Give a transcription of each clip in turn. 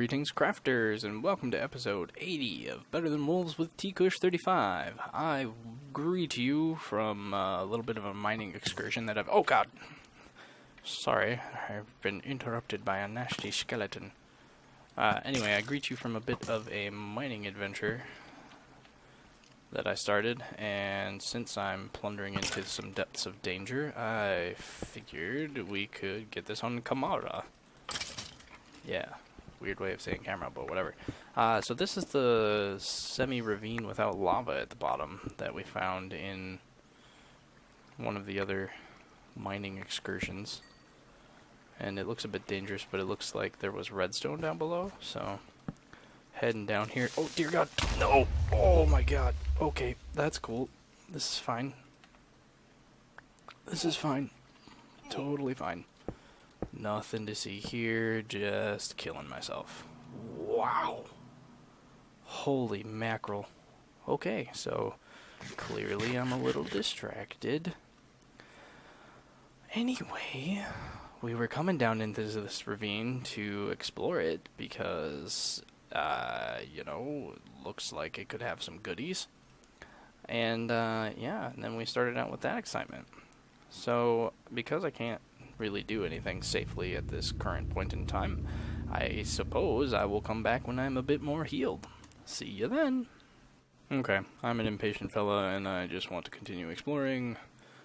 Greetings, crafters, and welcome to episode 80 of Better Than Wolves with T-Kush35. I greet you from a little bit of a mining excursion that I've... Oh, God! Sorry, I've been interrupted by a nasty skeleton. Anyway, I greet you from a bit of a mining adventure that I started, and since I'm plundering into some depths of danger, I figured we could get this on camera. Yeah. Weird way of saying camera, but whatever. So this is the semi-ravine without lava at the bottom that we found in one of the other mining excursions. And it looks a bit dangerous, but it looks like there was redstone down below, so heading down here. Oh, dear God, no! Oh my God. Okay, that's cool. This is fine. This is fine. Totally fine. Nothing to see here, just killing myself. Wow. Holy mackerel. Okay, so clearly I'm a little distracted. Anyway, we were coming down into this ravine to explore it because, you know, it looks like it could have some goodies. And, yeah, and then we started out with that excitement. So, because I can't really do anything safely at this current point in time, I suppose I will come back when I'm a bit more healed. See you then. Okay, I'm an impatient fella and I just want to continue exploring.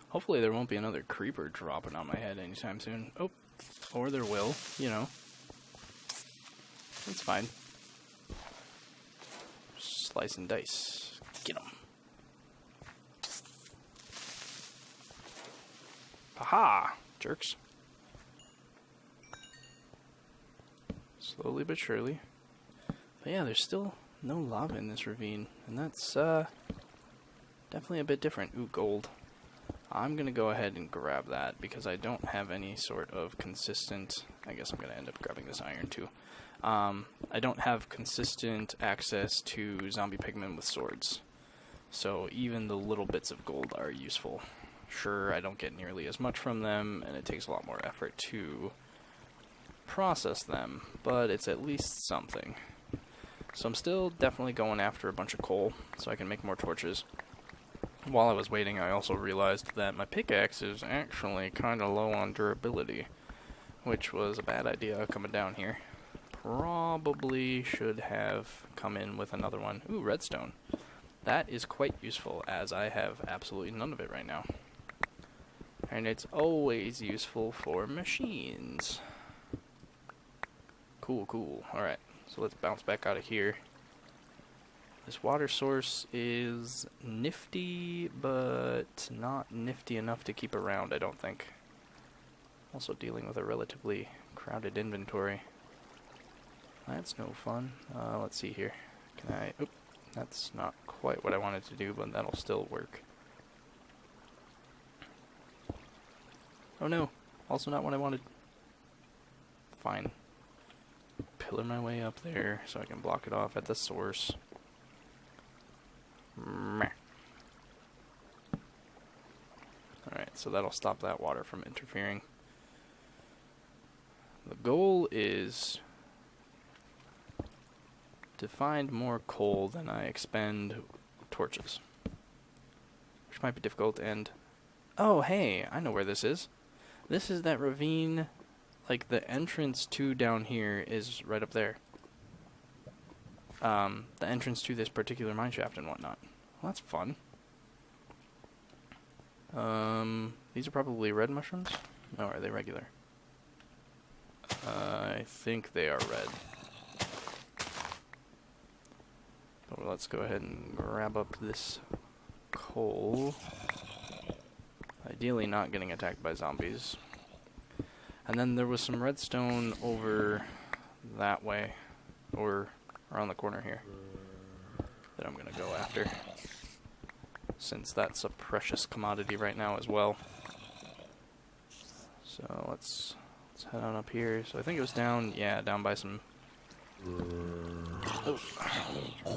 Hopefully there won't be another creeper dropping on my head anytime soon. Oh, or there will, you know. It's fine. Slice and dice. Get 'em. Aha! Jerks. Slowly but surely. But yeah, there's still no lava in this ravine, and that's definitely a bit different. Ooh, gold. I'm gonna go ahead and grab that because I don't have any sort of consistent... I guess I'm gonna end up grabbing this iron too. I don't have consistent access to zombie pigmen with swords, so even the little bits of gold are useful. Sure, I don't get nearly as much from them, and it takes a lot more effort to process them, but it's at least something. So I'm still definitely going after a bunch of coal so I can make more torches. While I was waiting, I also realized that my pickaxe is actually kind of low on durability, which was a bad idea coming down here. Probably should have come in with another one. Ooh, redstone. That is quite useful, as I have absolutely none of it right now. And it's always useful for machines. Cool, cool. Alright, so let's bounce back out of here. This water source is nifty, but not nifty enough to keep around, I don't think. Also dealing with a relatively crowded inventory. That's no fun. Let's see here. Can I... Oop, that's not quite what I wanted to do, but that'll still work. Oh no, also not what I wanted. Fine. Pillar my way up there so I can block it off at the source. Alright, so that'll stop that water from interfering. The goal is to find more coal than I expend torches, which might be difficult. And oh hey, I know where this is. This is that ravine. Like, the entrance to down here is right up there. The entrance to this particular mineshaft and whatnot. Well, that's fun. These are probably red mushrooms? No, are they regular? I think they are red. But let's go ahead and grab up this coal. Ideally not getting attacked by zombies. And then there was some redstone over that way, or around the corner here, that I'm going to go after, since that's a precious commodity right now as well. So let's head on up here. So I think it was down, yeah, down by some... Oh,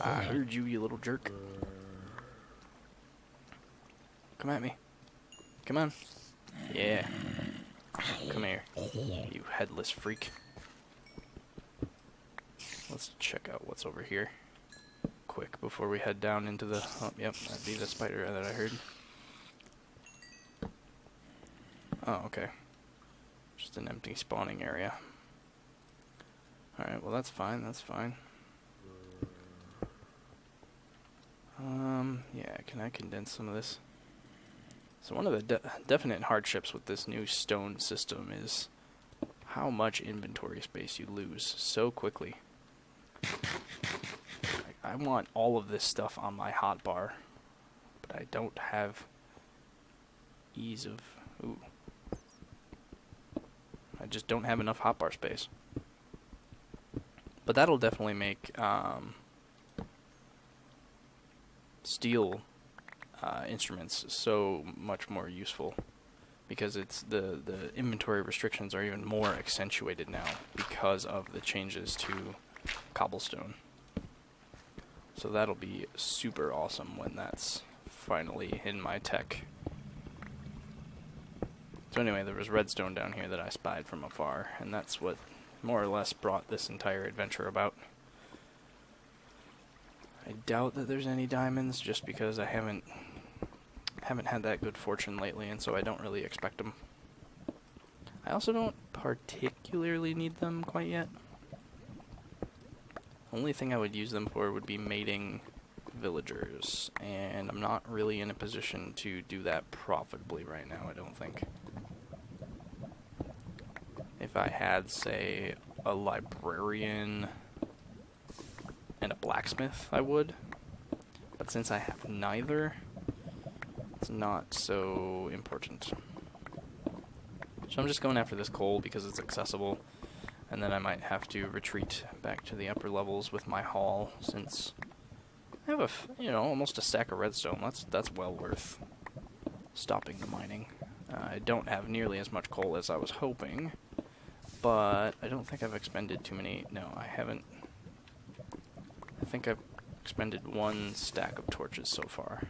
I heard you, you little jerk. Come at me. Come on. Yeah. Come here, you headless freak. let's check out what's over here quick before we head down into the... Oh, yep, that'd be the spider that I heard. Oh, okay. Just an empty spawning area. Alright, well that's fine, that's fine. Yeah, can I condense some of this? So one of the definite hardships with this new stone system is how much inventory space you lose so quickly. Like, I want all of this stuff on my hotbar, but I don't have ease of... Ooh. I just don't have enough hotbar space. But that'll definitely make steel instruments so much more useful, because it's the inventory restrictions are even more accentuated now because of the changes to cobblestone. So that'll be super awesome when that's finally in my tech. So anyway, there was redstone down here that I spied from afar, and that's what more or less brought this entire adventure about. I doubt that there's any diamonds, just because I haven't had that good fortune lately, and so I don't really expect them. I also don't particularly need them quite yet. Only thing I would use them for would be mating villagers, and I'm not really in a position to do that profitably right now, I don't think. If I had, say, a librarian and a blacksmith, I would. But since I have neither, it's not so important. So I'm just going after this coal because it's accessible, and then I might have to retreat back to the upper levels with my haul, since I have almost a stack of redstone. That's well worth stopping the mining. I don't have nearly as much coal as I was hoping, but I don't think I've expended too many. No, I haven't. I think I've expended one stack of torches so far.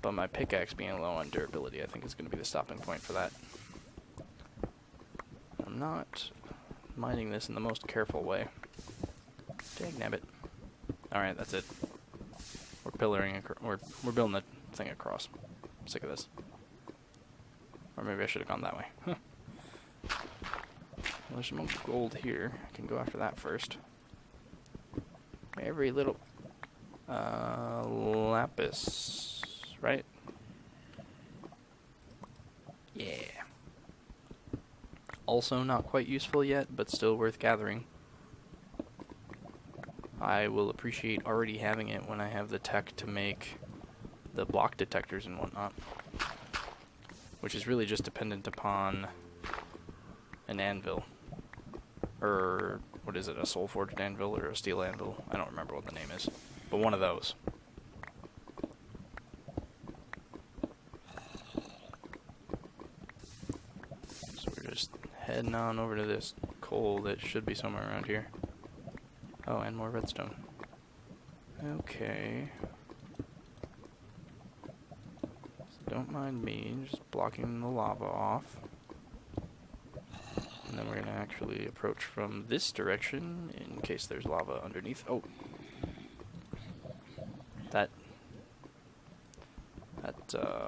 But my pickaxe being low on durability, I think, is going to be the stopping point for that. I'm not mining this in the most careful way. Dagnabbit. Alright, that's it. We're pillaring, we're building the thing across. I'm sick of this. Or maybe I should have gone that way. Huh. Well, there's some gold here. I can go after that first. Every little... lapis... right? Yeah. Also not quite useful yet, but still worth gathering. I will appreciate already having it when I have the tech to make the block detectors and whatnot. Which is really just dependent upon an anvil. Or, what is it, a soul forged anvil or a steel anvil? I don't remember what the name is. But one of those. So we're just heading on over to this coal that should be somewhere around here. Oh, and more redstone. Okay. So don't mind me just blocking the lava off. And then we're going to actually approach from this direction in case there's lava underneath. Oh! That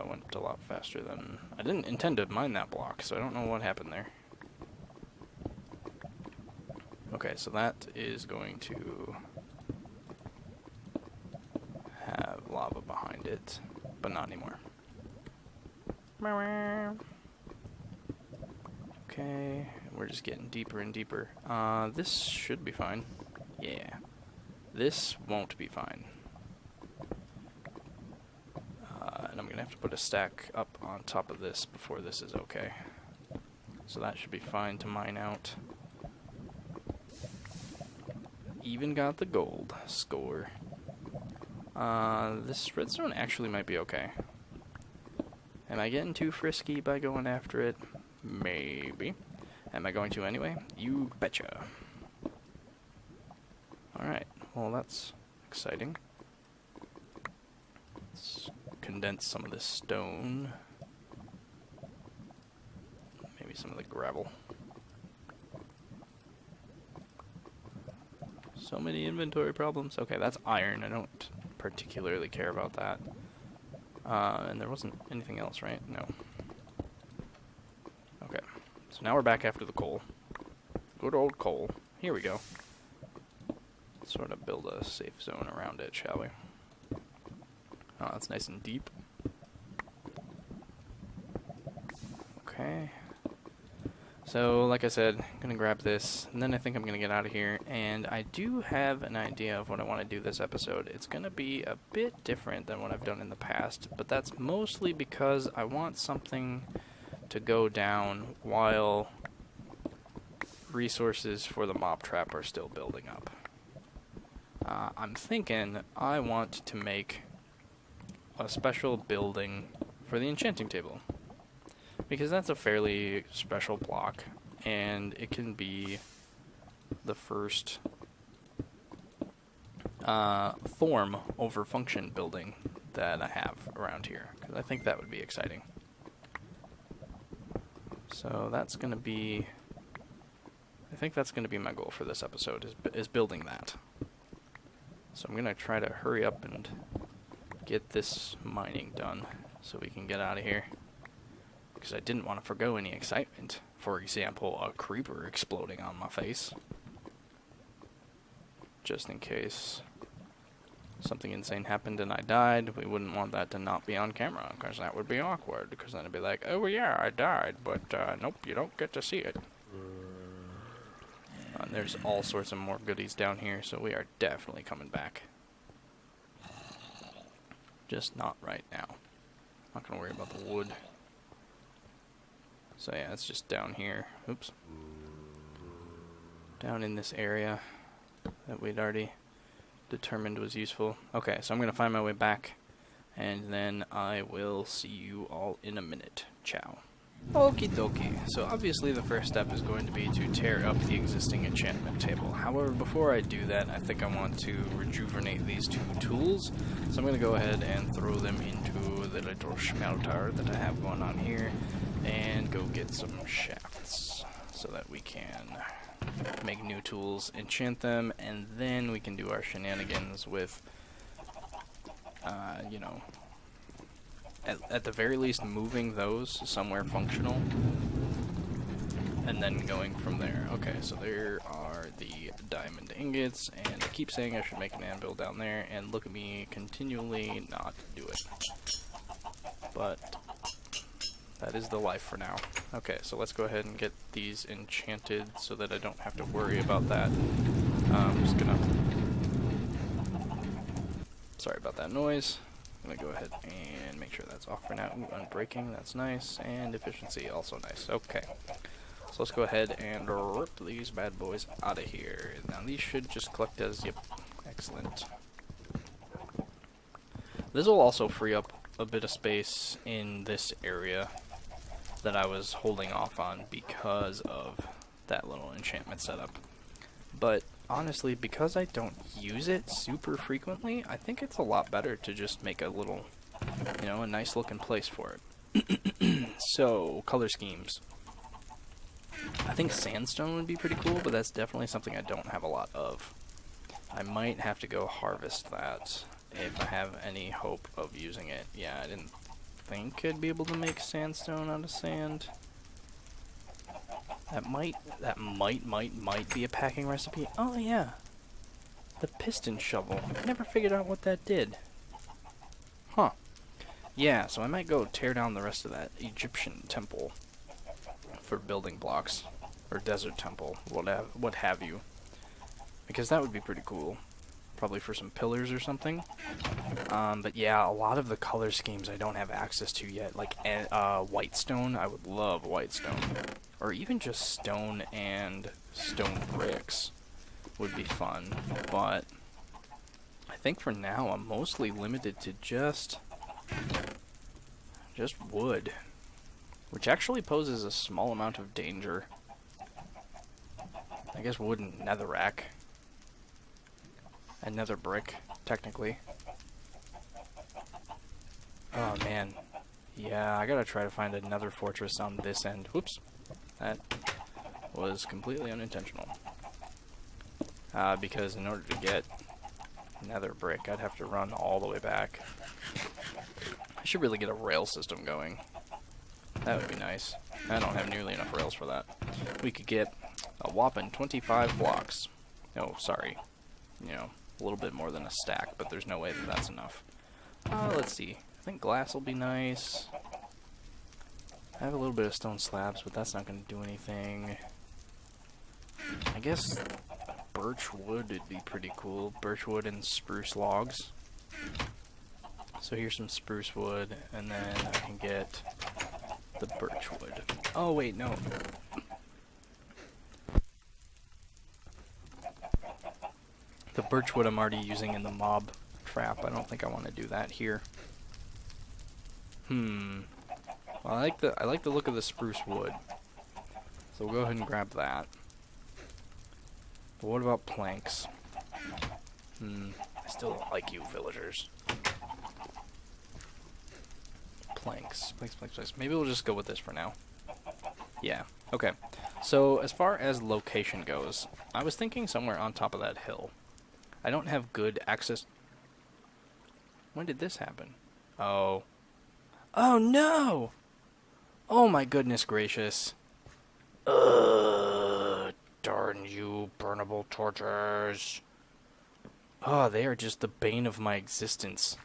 went a lot faster than... I didn't intend to mine that block, so I don't know what happened there. Okay, so that is going to have lava behind it, but not anymore. Okay, we're just getting deeper and deeper. This should be fine. Yeah. This won't be fine. And I'm going to have to put a stack up on top of this before this is okay. So that should be fine to mine out. Even got the gold score. This redstone actually might be okay. Am I getting too frisky by going after it? Maybe. Am I going to anyway? You betcha. Alright, well that's exciting. Let's condense some of this stone. Maybe some of the gravel. So many inventory problems. Okay, that's iron. I don't particularly care about that. And there wasn't anything else, right? No. Okay. So now we're back after the coal. Good old coal. Here we go. Let's sort of build a safe zone around it, shall we? Oh, that's nice and deep. Okay. So, like I said, I'm going to grab this, and then I think I'm going to get out of here. And I do have an idea of what I want to do this episode. It's going to be a bit different than what I've done in the past, but that's mostly because I want something to go down while resources for the mob trap are still building up. I'm thinking I want to make a special building for the enchanting table, because that's a fairly special block, and it can be the first form over function building that I have around here, because I think that would be exciting. So that's going to be, I think that's going to be my goal for this episode, is building that. So I'm going to try to hurry up and get this mining done so we can get out of here, because I didn't want to forgo any excitement. For example, a creeper exploding on my face. Just in case something insane happened and I died, we wouldn't want that to not be on camera, because that would be awkward, because then it'd be like, oh yeah, I died, but nope, you don't get to see it. There's all sorts of more goodies down here, so we are definitely coming back. Just not right now. Not gonna worry about the wood. So yeah, it's just down here. Oops. Down in this area that we'd already determined was useful. Okay, so I'm gonna find my way back, and then I will see you all in a minute. Ciao. Okie dokie. So obviously the first step is going to be to tear up the existing enchantment table. However, before I do that, I think I want to rejuvenate these two tools. So I'm going to go ahead and throw them into the little smelter that I have going on here, and go get some shafts so that we can make new tools, enchant them, and then we can do our shenanigans with, you know, at the very least moving those somewhere functional, and then going from there. Okay, so there are the diamond ingots, and I keep saying I should make an anvil down there, and look at me continually not do it. But that is the life for now. Okay, so let's go ahead and get these enchanted so that I don't have to worry about that. I'm just gonna... Sorry about that noise. I'm gonna go ahead and make sure that's off for now. Ooh, unbreaking, that's nice, and efficiency, also nice. Okay, so let's go ahead and rip these bad boys out of here. Now these should just collect as, yep, excellent. This will also free up a bit of space in this area that I was holding off on because of that little enchantment setup. But honestly, because I don't use it super frequently, I think it's a lot better to just make a little, you know, a nice looking place for it. So, color schemes. I think sandstone would be pretty cool, but that's definitely something I don't have a lot of. I might have to go harvest that if I have any hope of using it. Yeah, I didn't think I'd be able to make sandstone out of sand. That might be a packing recipe. Oh yeah, the piston shovel. I never figured out what that did. Huh. Yeah, so I might go tear down the rest of that Egyptian temple for building blocks, or desert temple, what have you, because that would be pretty cool. Probably for some pillars or something. But yeah, a lot of the color schemes I don't have access to yet, like white stone. I would love white stone, or even just stone and stone bricks would be fun. But I think for now I'm mostly limited to just wood, which actually poses a small amount of danger. I guess wood and netherrack. Another brick, technically. Oh man. Yeah, I gotta try to find another fortress on this end. Whoops. That was completely unintentional. because in order to get nether brick, I'd have to run all the way back. I should really get a rail system going. That would be nice. I don't have nearly enough rails for that. We could get a whopping 25 blocks. Oh, sorry. You know, a little bit more than a stack, but there's no way that that's enough. Let's see. I think glass will be nice. I have a little bit of stone slabs, but that's not going to do anything. I guess birch wood would be pretty cool. Birch wood and spruce logs. So here's some spruce wood, and then I can get the birch wood. Oh, wait, no. The birch wood I'm already using in the mob trap. I don't think I want to do that here. Well, I like the look of the spruce wood. So we'll go ahead and grab that. But what about planks? I still don't like you, villagers. Planks. Maybe we'll just go with this for now. Yeah, okay. So, as far as location goes, I was thinking somewhere on top of that hill. I don't have good access... When did this happen? Oh. Oh, no! Oh, my goodness gracious. Darn you, burnable torches. Oh, they are just the bane of my existence.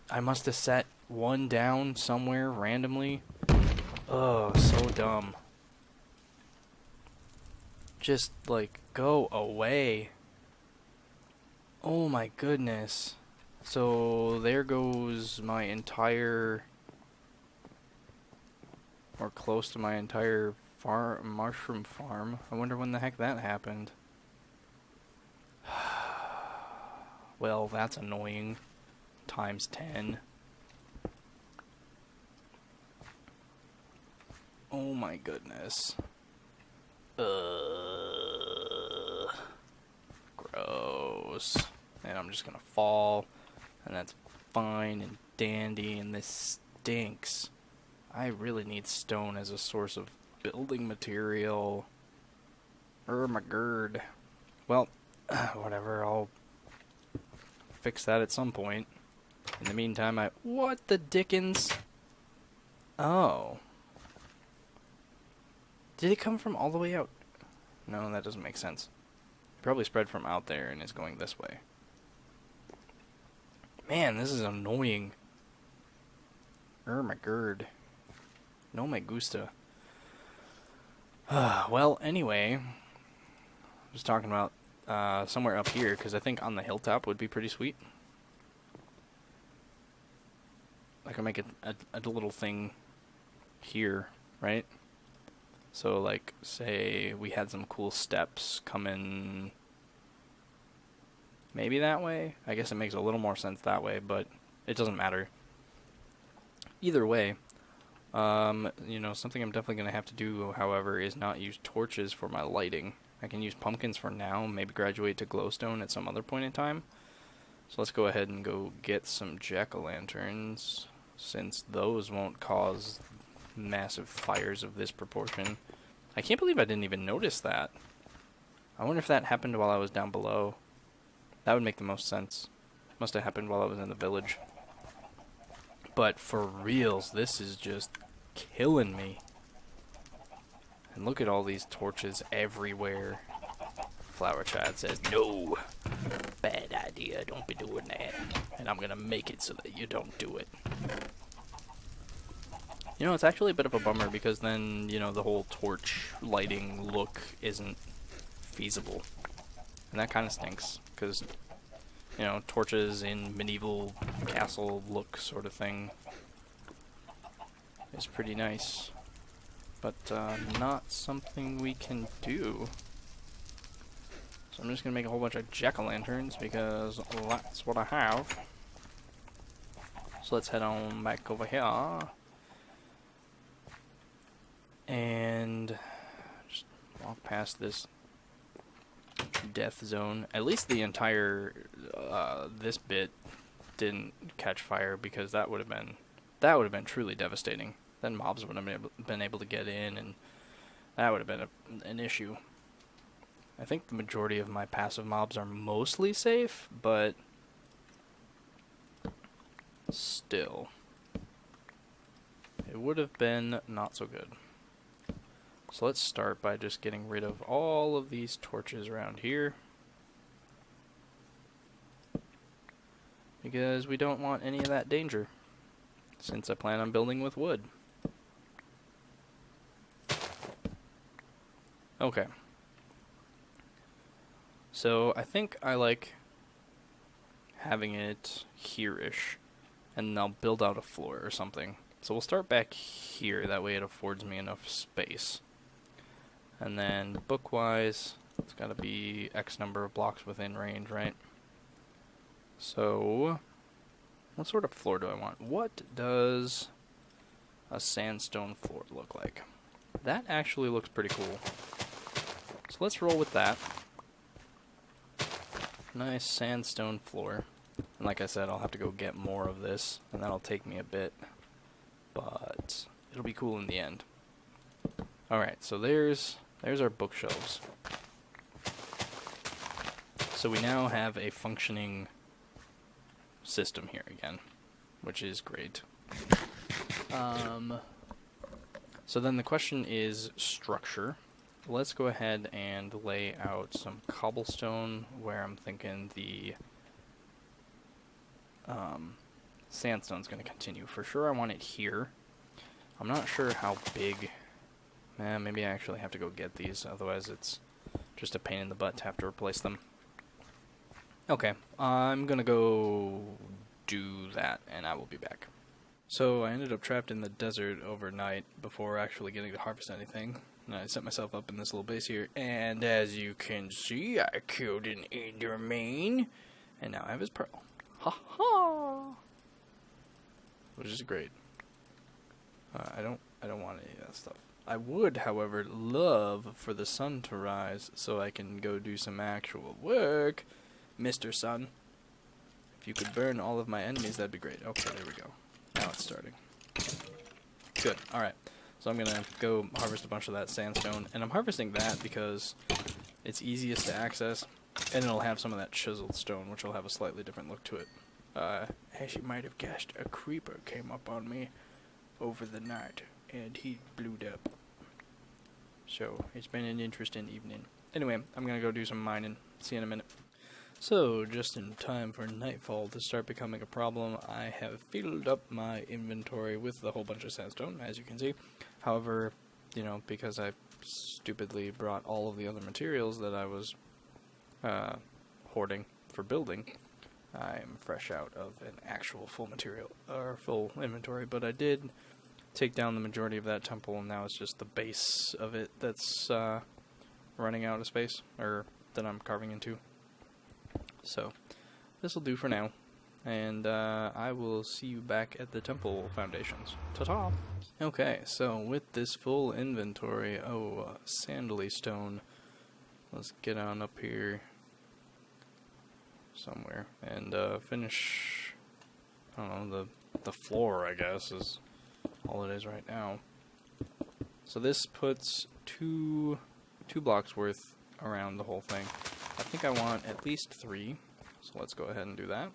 I must have set one down somewhere randomly. Oh, so dumb. Just, like, go away. Oh my goodness. So, there goes my entire... or close to my entire mushroom farm. I wonder when the heck that happened. Well, that's annoying. Times 10. Oh my goodness. Gross. And I'm just gonna fall. And that's fine and dandy, and this stinks. I really need stone as a source of building material. My gird. Well, whatever, I'll fix that at some point. In the meantime, what the dickens? Oh. Did it come from all the way out? No, that doesn't make sense. It probably spread from out there and is going this way. Man, this is annoying. My gird. No me gusta. Well, anyway, I was talking about somewhere up here, because I think on the hilltop would be pretty sweet. I can make a little thing here, right? So, like, say we had some cool steps coming maybe that way. I guess it makes a little more sense that way, but it doesn't matter. Either way, you know, something I'm definitely going to have to do, however, is not use torches for my lighting. I can use pumpkins for now, maybe graduate to glowstone at some other point in time. So let's go ahead and go get some jack-o'-lanterns, since those won't cause massive fires of this proportion. I can't believe I didn't even notice that. I wonder if that happened while I was down below. That would make the most sense. Must have happened while I was in the village. But for reals, this is just killing me. And look at all these torches everywhere. Flower Child says, no, bad idea, don't be doing that. And I'm gonna make it so that you don't do it. You know, it's actually a bit of a bummer, because then, you know, the whole torch lighting look isn't feasible. And that kind of stinks, because, you know, torches in medieval castle look sort of thing is pretty nice. But not something we can do. So I'm just going to make a whole bunch of jack-o'-lanterns, because that's what I have. So let's head on back over here. And just walk past this death zone. At least the entire this bit didn't catch fire, because that would have been truly devastating. Then mobs would have been able to get in, and that would have been an issue. I think the majority of my passive mobs are mostly safe, but still, it would have been not so good. So let's start by just getting rid of all of these torches around here, because we don't want any of that danger, since I plan on building with wood. Okay. So I think I like having it here-ish, and I'll build out a floor or something. So we'll start back here, that way it affords me enough space. And then book-wise, it's got to be X number of blocks within range, right? So, what sort of floor do I want? What does a sandstone floor look like? That actually looks pretty cool. So let's roll with that. Nice sandstone floor. And like I said, I'll have to go get more of this, and that'll take me a bit. But it'll be cool in the end. Alright, so there's our bookshelves. So we now have a functioning system here again, which is great. So then the question is structure. Let's go ahead and lay out some cobblestone where I'm thinking the sandstone's going to continue. For sure I want it here. I'm not sure how big. Maybe I actually have to go get these, otherwise it's just a pain in the butt to have to replace them. Okay, I'm going to go do that, and I will be back. So I ended up trapped in the desert overnight before actually getting to harvest anything. And I set myself up in this little base here, and as you can see, I killed an enderman, and now I have his pearl. Ha ha! Which is great. I don't want any of that stuff. I would, however, love for the sun to rise so I can go do some actual work, Mr. Sun. If you could burn all of my enemies, that'd be great. Okay, there we go. Now it's starting. Good. Alright. So I'm going to go harvest a bunch of that sandstone. And I'm harvesting that because it's easiest to access. And it'll have some of that chiseled stone, which will have a slightly different look to it. As you might have guessed, a creeper came up on me over the night. And he blew up. So it's been an interesting evening. Anyway, I'm going to go do some mining. See you in a minute. So, just in time for nightfall to start becoming a problem, I have filled up my inventory with a whole bunch of sandstone, as you can see. However, you know, because I stupidly brought all of the other materials that I was hoarding for building, I'm fresh out of an actual full inventory, but I did take down the majority of that temple, and now it's just the base of it that's running out of space, or that I'm carving into. So, this will do for now, and I will see you back at the temple foundations. Ta-ta! Okay, so with this full inventory, sandally stone, let's get on up here somewhere, and finish, I don't know, the floor, I guess, is all it is right now. So this puts two blocks worth around the whole thing. I think I want at least 3, so let's go ahead and do that.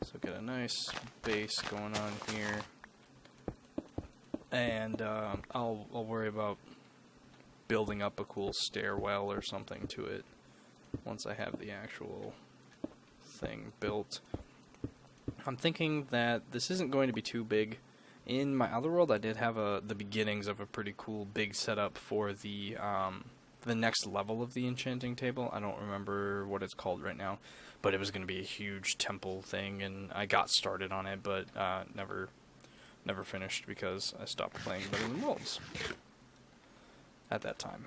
So get a nice base going on here, and I'll worry about building up a cool stairwell or something to it once I have the actual thing built. I'm thinking that this isn't going to be too big. In my other world, I did have the beginnings of a pretty cool big setup for the next level of the enchanting table. I don't remember what it's called right now, but it was going to be a huge temple thing, and I got started on it, but never finished because I stopped playing Living in Wolves at that time.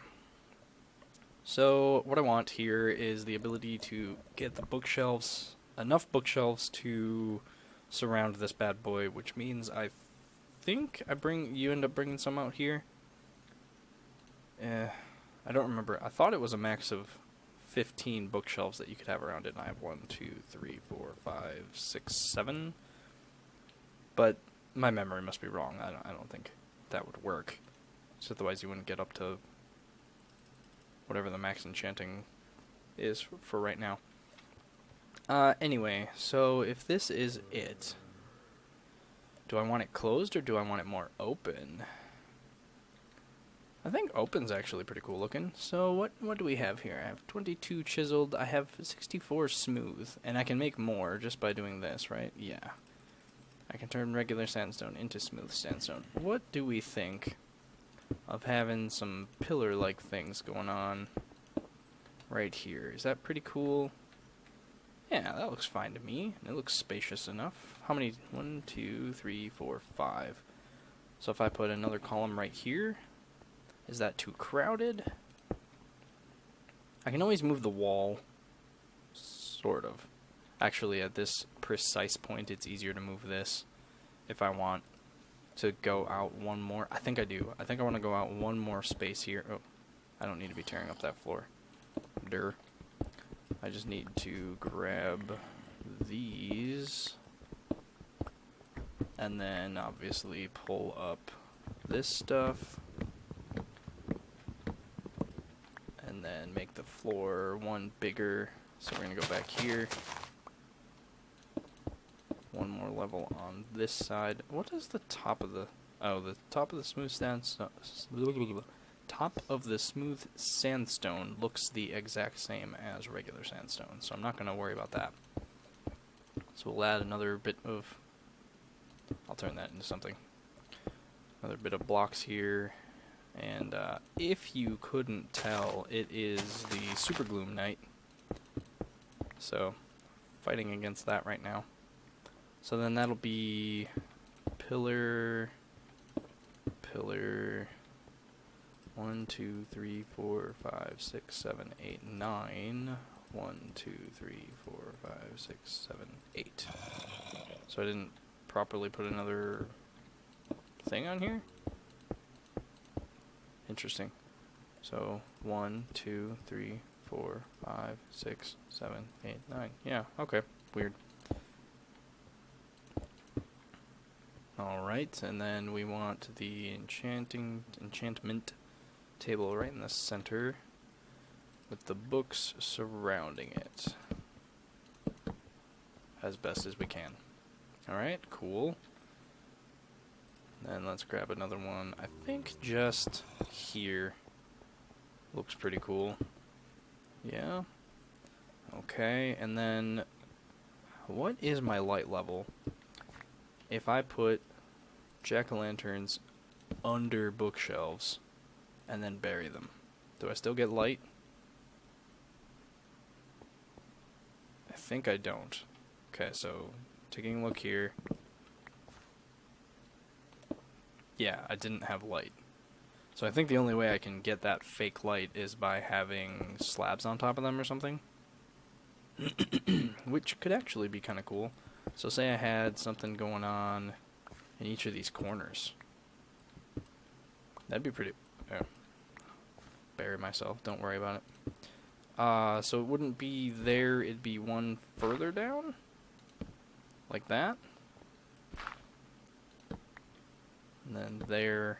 So what I want here is the ability to get the bookshelves, enough bookshelves to surround this bad boy, which means I think you end up bringing some out here. I don't remember. I thought it was a max of 15 bookshelves that you could have around it, and I have 1, 2, 3, 4, 5, 6, 7. But my memory must be wrong. I don't think that would work. So otherwise you wouldn't get up to whatever the max enchanting is for right now. Anyway, so if this is it, do I want it closed or do I want it more open? I think open's actually pretty cool looking. So what do we have here? I have 22 chiseled, I have 64 smooth, and I can make more just by doing this, right? Yeah. I can turn regular sandstone into smooth sandstone. What do we think of having some pillar-like things going on right here? Is that pretty cool? Yeah, that looks fine to me. It looks spacious enough. How many? 1, 2, 3, 4, 5. So if I put another column right here, is that too crowded? I can always move the wall, sort of. Actually, at this precise point, it's easier to move this if I want to go out one more. I think I do. I think I want to go out one more space here. Oh, I don't need to be tearing up that floor. Durr. I just need to grab these and then obviously pull up this stuff and then make the floor one bigger. So we're going to go back here. One more level on this side. What is the top of the... Oh, the top of the smooth sandstone... Top of the smooth sandstone looks the exact same as regular sandstone, so I'm not going to worry about that. So we'll add another bit of... I'll turn that into something. Another bit of blocks here. And if you couldn't tell, it is the Super Gloom Knight. So, fighting against that right now. So then that'll be pillar, 1, 2, 3, 4, 5, 6, 7, 8, 9. 1, 2, 3, 4, 5, 6, 7, 8. So I didn't properly put another thing on here? Interesting. So 1, 2, 3, 4, 5, 6, 7, 8, 9. Yeah, okay. Weird. Alright, and then we want the enchantment table right in the center with the books surrounding it as best as we can. Alright, cool. Then let's grab another one. I think just here looks pretty cool. Yeah. Okay, and then what is my light level? If I put jack-o'-lanterns under bookshelves and then bury them, do I still get light? I think I don't. Okay, so taking a look here. Yeah, I didn't have light. So I think the only way I can get that fake light is by having slabs on top of them or something. Which could actually be kind of cool. So say I had something going on in each of these corners. That'd be pretty... bury myself, don't worry about it. So it wouldn't be there, it'd be one further down? Like that? And then there,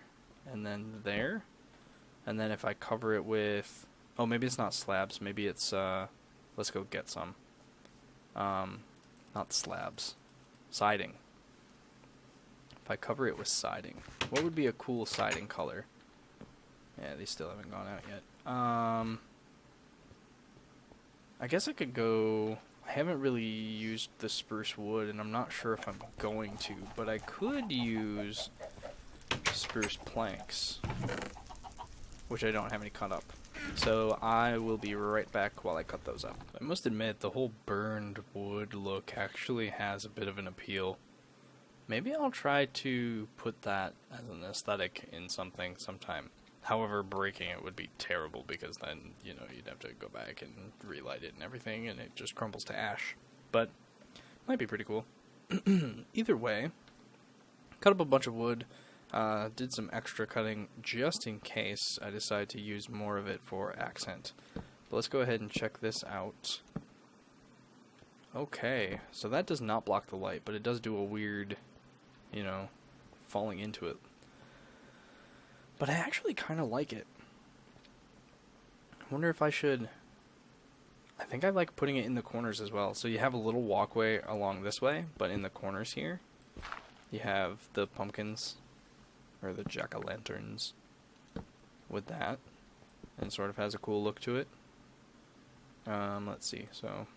and then there. And then if I cover it with... Oh, maybe it's not slabs, maybe it's... let's go get some. Not slabs. Siding. If I cover it with siding. What would be a cool siding color? Yeah, these still haven't gone out yet. I guess I could go... I haven't really used the spruce wood, and I'm not sure if I'm going to, but I could use spruce planks, which I don't have any cut up. So I will be right back while I cut those up. I must admit, the whole burned wood look actually has a bit of an appeal. Maybe I'll try to put that as an aesthetic in something sometime. However, breaking it would be terrible because then, you know, you'd have to go back and relight it and everything, and it just crumbles to ash. But might be pretty cool. Either way, cut up a bunch of wood. Did some extra cutting just in case I decide to use more of it for accent. But let's go ahead and check this out. Okay, so that does not block the light, but it does do a weird, you know, falling into it. But I actually kind of like it. I wonder if I should... I think I like putting it in the corners as well. So you have a little walkway along this way, but in the corners here, you have the pumpkins, or the jack-o'-lanterns, with that. And it sort of has a cool look to it. Let's see, so...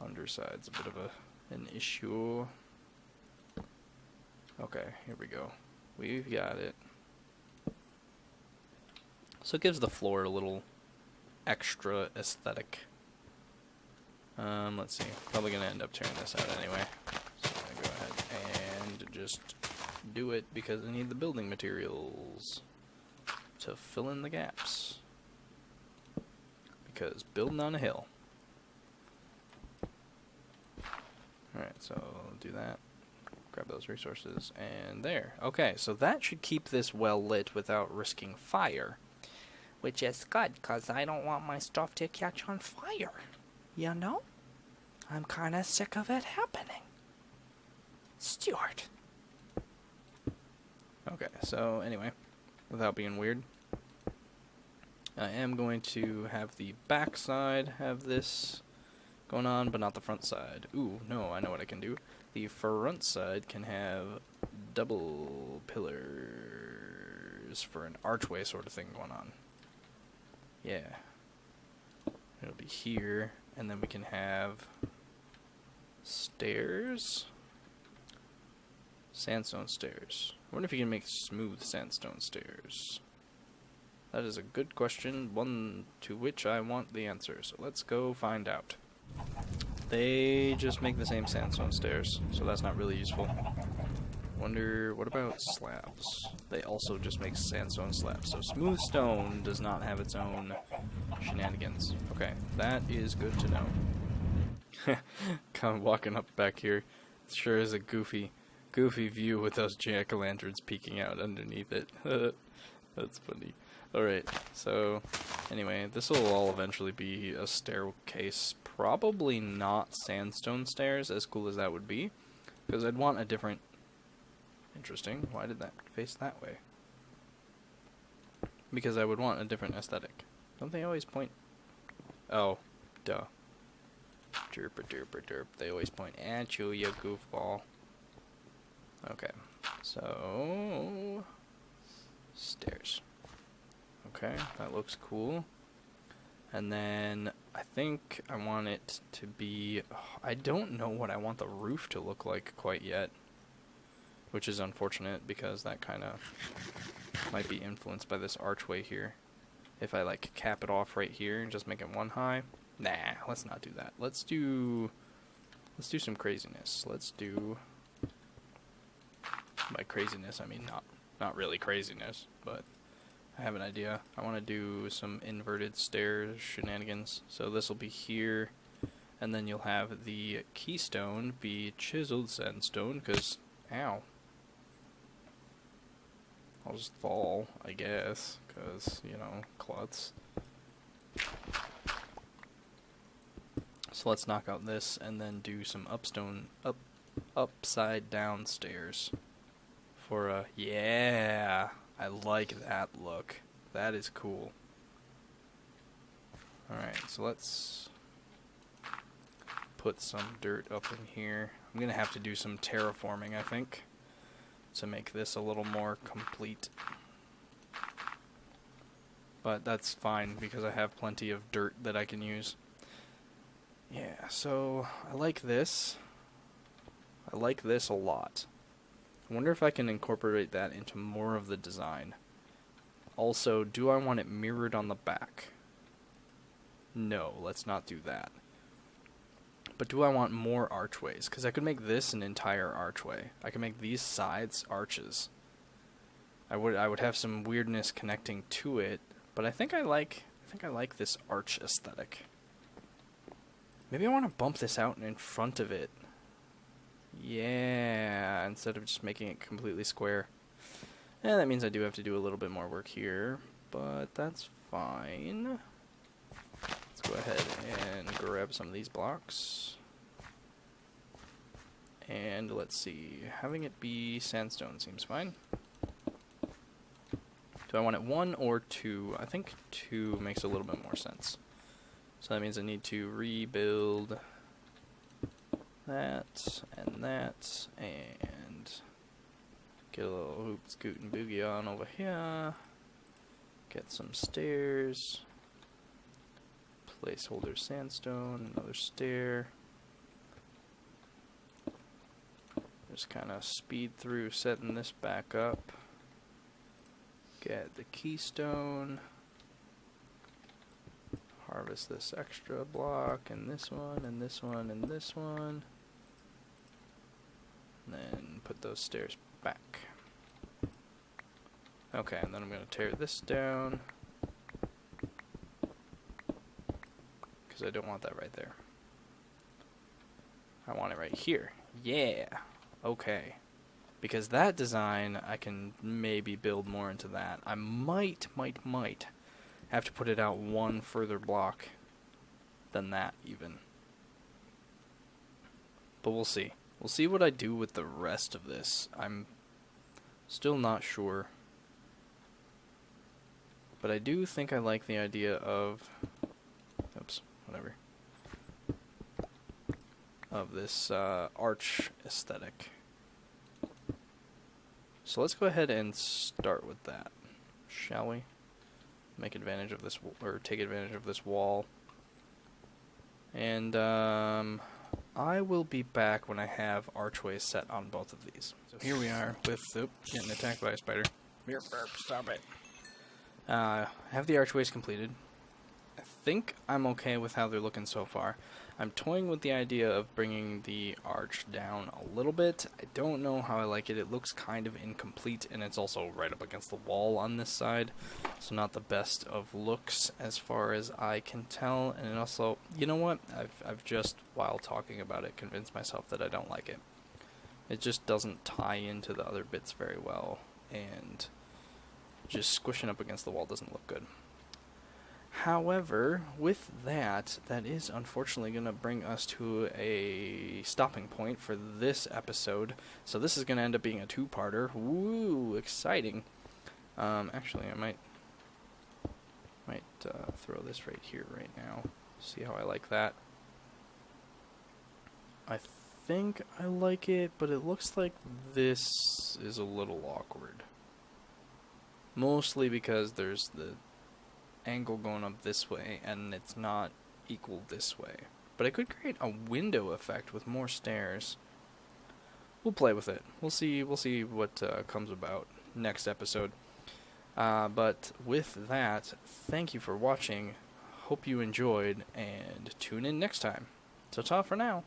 underside's a bit of an issue. Okay, here we go. We've got it. So it gives the floor a little extra aesthetic. Let's see. Probably gonna end up tearing this out anyway. So I'm gonna go ahead and just do it because I need the building materials to fill in the gaps. Because building on a hill. Alright, so I'll do that. Grab those resources, and there. Okay, so that should keep this well lit without risking fire. Which is good, because I don't want my stuff to catch on fire. You know? I'm kind of sick of it happening. Stuart. Okay, so anyway, without being weird, I am going to have the back side have this going on, but not the front side. Ooh, no, I know what I can do. The front side can have double pillars for an archway sort of thing going on. Yeah. It'll be here, and then we can have stairs. Sandstone stairs. I wonder if you can make smooth sandstone stairs. That is a good question, one to which I want the answer, so let's go find out. They just make the same sandstone stairs, so that's not really useful. Wonder, what about slabs? They also just make sandstone slabs, so smooth stone does not have its own shenanigans. Okay, that is good to know. Kind of walking up back here, it sure is a goofy view with those jack-o'-lanterns peeking out underneath it. That's funny. Alright, so anyway, this will all eventually be a staircase. Probably not sandstone stairs, as cool as that would be, because I'd want a different... Interesting, why did that face that way? Because I would want a different aesthetic. Don't they always point... Oh, duh. Derp derp derp. They always point at you, you goofball. Okay, so... stairs. Okay, that looks cool. And then I think I want it to be... I don't know what I want the roof to look like quite yet. Which is unfortunate because that kind of might be influenced by this archway here. If I like cap it off right here and just make it one high. Nah, let's not do that. Let's do some craziness. Let's do... By craziness, I mean not really craziness, but I have an idea. I want to do some inverted stairs shenanigans. So this will be here, and then you'll have the keystone be chiseled sandstone, because, ow. I'll just fall, I guess, because, you know, klutz. So let's knock out this, and then do some upside down stairs. For a, yeah, I like that look. That is cool. Alright, so let's put some dirt up in here. I'm gonna have to do some terraforming, I think, to make this a little more complete. But that's fine, because I have plenty of dirt that I can use. Yeah, so I like this. I like this a lot. I wonder if I can incorporate that into more of the design. Also, do I want it mirrored on the back? No, let's not do that. But do I want more archways? Because I could make this an entire archway. I could make these sides arches. I would have some weirdness connecting to it, but I think I like this arch aesthetic. Maybe I want to bump this out in front of it. Yeah, instead of just making it completely square. Yeah, that means I do have to do a little bit more work here, but that's fine. Let's go ahead and grab some of these blocks. And let's see, having it be sandstone seems fine. Do I want it 1 or 2? I think 2 makes a little bit more sense. So that means I need to rebuild that, and get a little hoop, scoot, and boogie on over here. Get some stairs. Placeholder sandstone, another stair. Just kind of speed through setting this back up. Get the keystone. Harvest this extra block, and this one, and this one, and this one. And then put those stairs back. Okay, and then I'm going to tear this down. Because I don't want that right there. I want it right here. Yeah! Okay. Because that design, I can maybe build more into that. I might have to put it out 1 further block than that, even. But we'll see. We'll see what I do with the rest of this. I'm still not sure. But I do think I like the idea of... Oops, whatever. Of this arch aesthetic. So let's go ahead and start with that, shall we? Make advantage of this, or take advantage of this wall. And I will be back when I have archways set on both of these. So here we are with getting attacked by a spider. Stop it. I have the archways completed. I think I'm okay with how they're looking so far. I'm toying with the idea of bringing the arch down a little bit. I don't know how I like it. It looks kind of incomplete, and it's also right up against the wall on this side. So not the best of looks as far as I can tell. And it also, you know what? I've just, while talking about it, convinced myself that I don't like it. It just doesn't tie into the other bits very well, and just squishing up against the wall doesn't look good. However, with that, that is unfortunately going to bring us to a stopping point for this episode. So this is going to end up being a 2-parter. Woo, exciting. Actually, I might throw this right here right now. See how I like that. I think I like it, but it looks like this is a little awkward. Mostly because there's the angle going up this way, and it's not equal this way. But I could create a window effect with more stairs. We'll play with it. We'll see what comes about next episode. But with that, thank you for watching. Hope you enjoyed, and tune in next time. So ta for now.